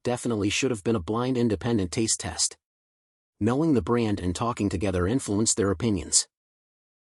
definitely should have been a blind independent taste test. Knowing the brand and talking together influenced their opinions.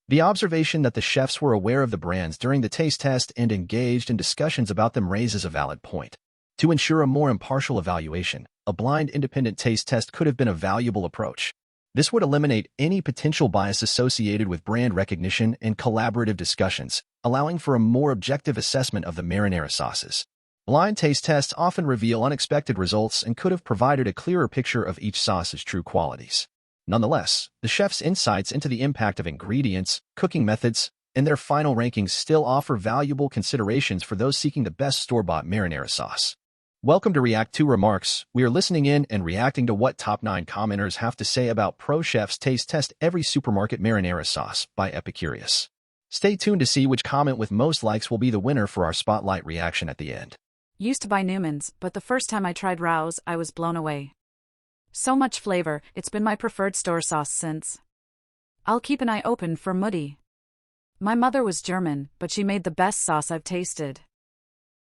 The observation that the chefs were aware of the brands during the taste test and engaged in discussions about them raises a valid point. To ensure a more impartial evaluation, a blind independent taste test could have been a valuable approach. This would eliminate any potential bias associated with brand recognition and collaborative discussions, allowing for a more objective assessment of the marinara sauces. Blind taste tests often reveal unexpected results and could have provided a clearer picture of each sauce's true qualities. Nonetheless, the chef's insights into the impact of ingredients, cooking methods, and their final rankings still offer valuable considerations for those seeking the best store-bought marinara sauce. Welcome to React to Remarks. We are listening in and reacting to what top 9 commenters have to say about Pro Chef's Taste Test Every Supermarket Marinara Sauce by Epicurious. Stay tuned to see which comment with most likes will be the winner for our spotlight reaction at the end. Used to buy Newman's, but the first time I tried Rao's, I was blown away. So much flavor, it's been my preferred store sauce since. I'll keep an eye open for Moody. My mother was German, but she made the best sauce I've tasted.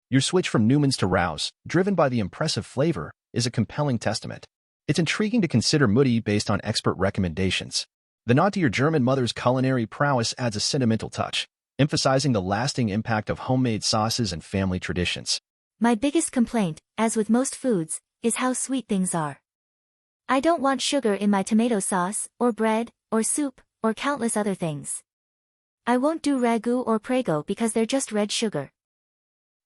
Your switch from Newman's to Rao's, driven by the impressive flavor, is a compelling testament. It's intriguing to consider Moody based on expert recommendations. The nod to your German mother's culinary prowess adds a sentimental touch, emphasizing the lasting impact of homemade sauces and family traditions. My biggest complaint, as with most foods, is how sweet things are. I don't want sugar in my tomato sauce, or bread, or soup, or countless other things. I won't do ragu or prego because they're just red sugar.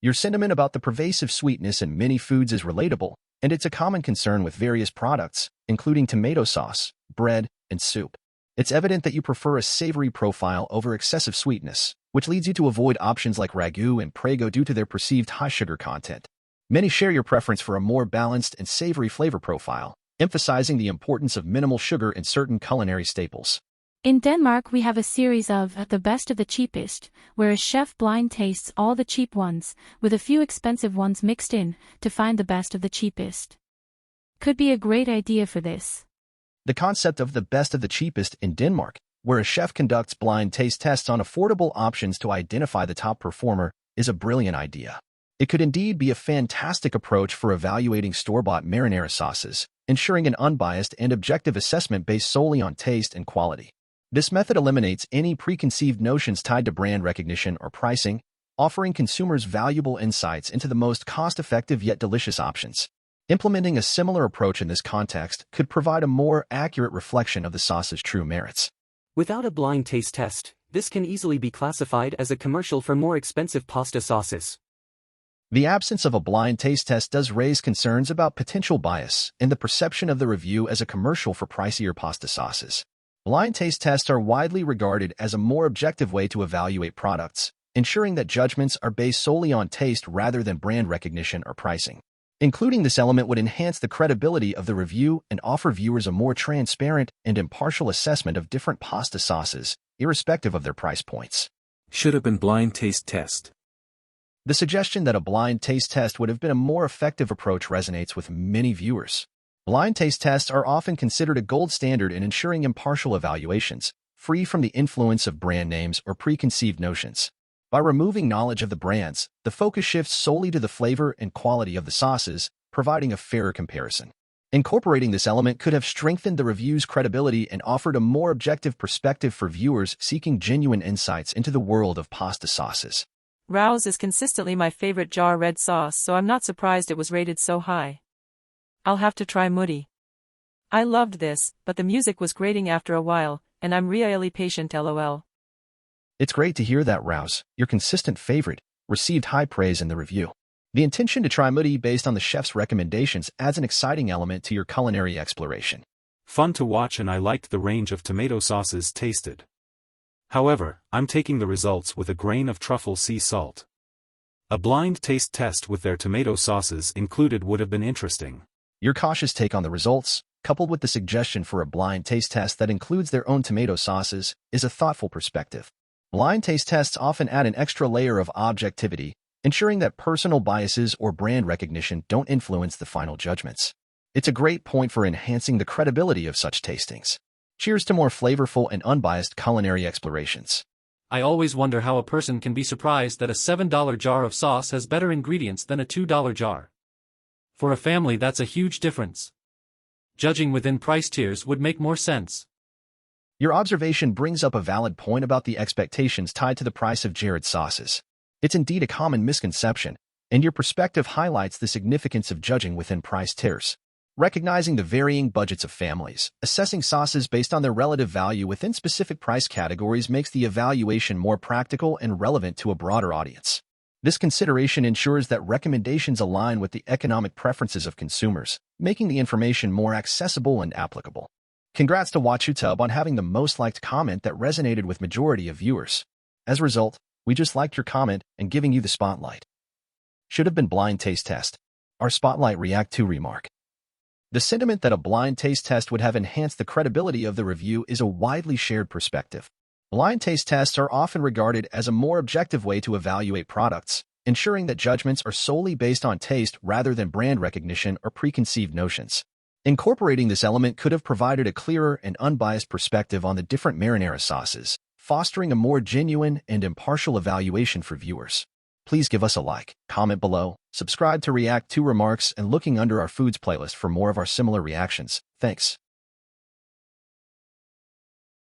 Your sentiment about the pervasive sweetness in many foods is relatable, and it's a common concern with various products, including tomato sauce, bread, and soup. It's evident that you prefer a savory profile over excessive sweetness, which leads you to avoid options like ragu and prego due to their perceived high sugar content. Many share your preference for a more balanced and savory flavor profile, emphasizing the importance of minimal sugar in certain culinary staples. In Denmark, we have a series of the best of the cheapest, where a chef blind tastes all the cheap ones, with a few expensive ones mixed in, to find the best of the cheapest. Could be a great idea for this. The concept of the best of the cheapest in Denmark, where a chef conducts blind taste tests on affordable options to identify the top performer, is a brilliant idea. It could indeed be a fantastic approach for evaluating store-bought marinara sauces, ensuring an unbiased and objective assessment based solely on taste and quality. This method eliminates any preconceived notions tied to brand recognition or pricing, offering consumers valuable insights into the most cost-effective yet delicious options. Implementing a similar approach in this context could provide a more accurate reflection of the sauce's true merits. Without a blind taste test, this can easily be classified as a commercial for more expensive pasta sauces. The absence of a blind taste test does raise concerns about potential bias and the perception of the review as a commercial for pricier pasta sauces. Blind taste tests are widely regarded as a more objective way to evaluate products, ensuring that judgments are based solely on taste rather than brand recognition or pricing. Including this element would enhance the credibility of the review and offer viewers a more transparent and impartial assessment of different pasta sauces, irrespective of their price points. Should have been blind taste test. The suggestion that a blind taste test would have been a more effective approach resonates with many viewers. Blind taste tests are often considered a gold standard in ensuring impartial evaluations, free from the influence of brand names or preconceived notions. By removing knowledge of the brands, the focus shifts solely to the flavor and quality of the sauces, providing a fairer comparison. Incorporating this element could have strengthened the review's credibility and offered a more objective perspective for viewers seeking genuine insights into the world of pasta sauces. Rao's is consistently my favorite jar red sauce, so I'm not surprised it was rated so high. I'll have to try Moody. I loved this, but the music was grating after a while, and I'm really patient lol. It's great to hear that Rao's, your consistent favorite, received high praise in the review. The intention to try Moody based on the chef's recommendations adds an exciting element to your culinary exploration. Fun to watch, and I liked the range of tomato sauces tasted. However, I'm taking the results with a grain of truffle sea salt. A blind taste test with their tomato sauces included would have been interesting. Your cautious take on the results, coupled with the suggestion for a blind taste test that includes their own tomato sauces, is a thoughtful perspective. Blind taste tests often add an extra layer of objectivity, ensuring that personal biases or brand recognition don't influence the final judgments. It's a great point for enhancing the credibility of such tastings. Cheers to more flavorful and unbiased culinary explorations. I always wonder how a person can be surprised that a $7 jar of sauce has better ingredients than a $2 jar. For a family, that's a huge difference. Judging within price tiers would make more sense. Your observation brings up a valid point about the expectations tied to the price of Jared sauces. It's indeed a common misconception, and your perspective highlights the significance of judging within price tiers. Recognizing the varying budgets of families, assessing sauces based on their relative value within specific price categories makes the evaluation more practical and relevant to a broader audience. This consideration ensures that recommendations align with the economic preferences of consumers, making the information more accessible and applicable. Congrats to WatchUtub on having the most liked comment that resonated with majority of viewers. As a result, we just liked your comment and giving you the spotlight. Should have been blind taste test. Our spotlight react to remark. The sentiment that a blind taste test would have enhanced the credibility of the review is a widely shared perspective. Blind taste tests are often regarded as a more objective way to evaluate products, ensuring that judgments are solely based on taste rather than brand recognition or preconceived notions. Incorporating this element could have provided a clearer and unbiased perspective on the different marinara sauces, fostering a more genuine and impartial evaluation for viewers. Please give us a like, comment below, subscribe to react to remarks, and looking under our foods playlist for more of our similar reactions. Thanks.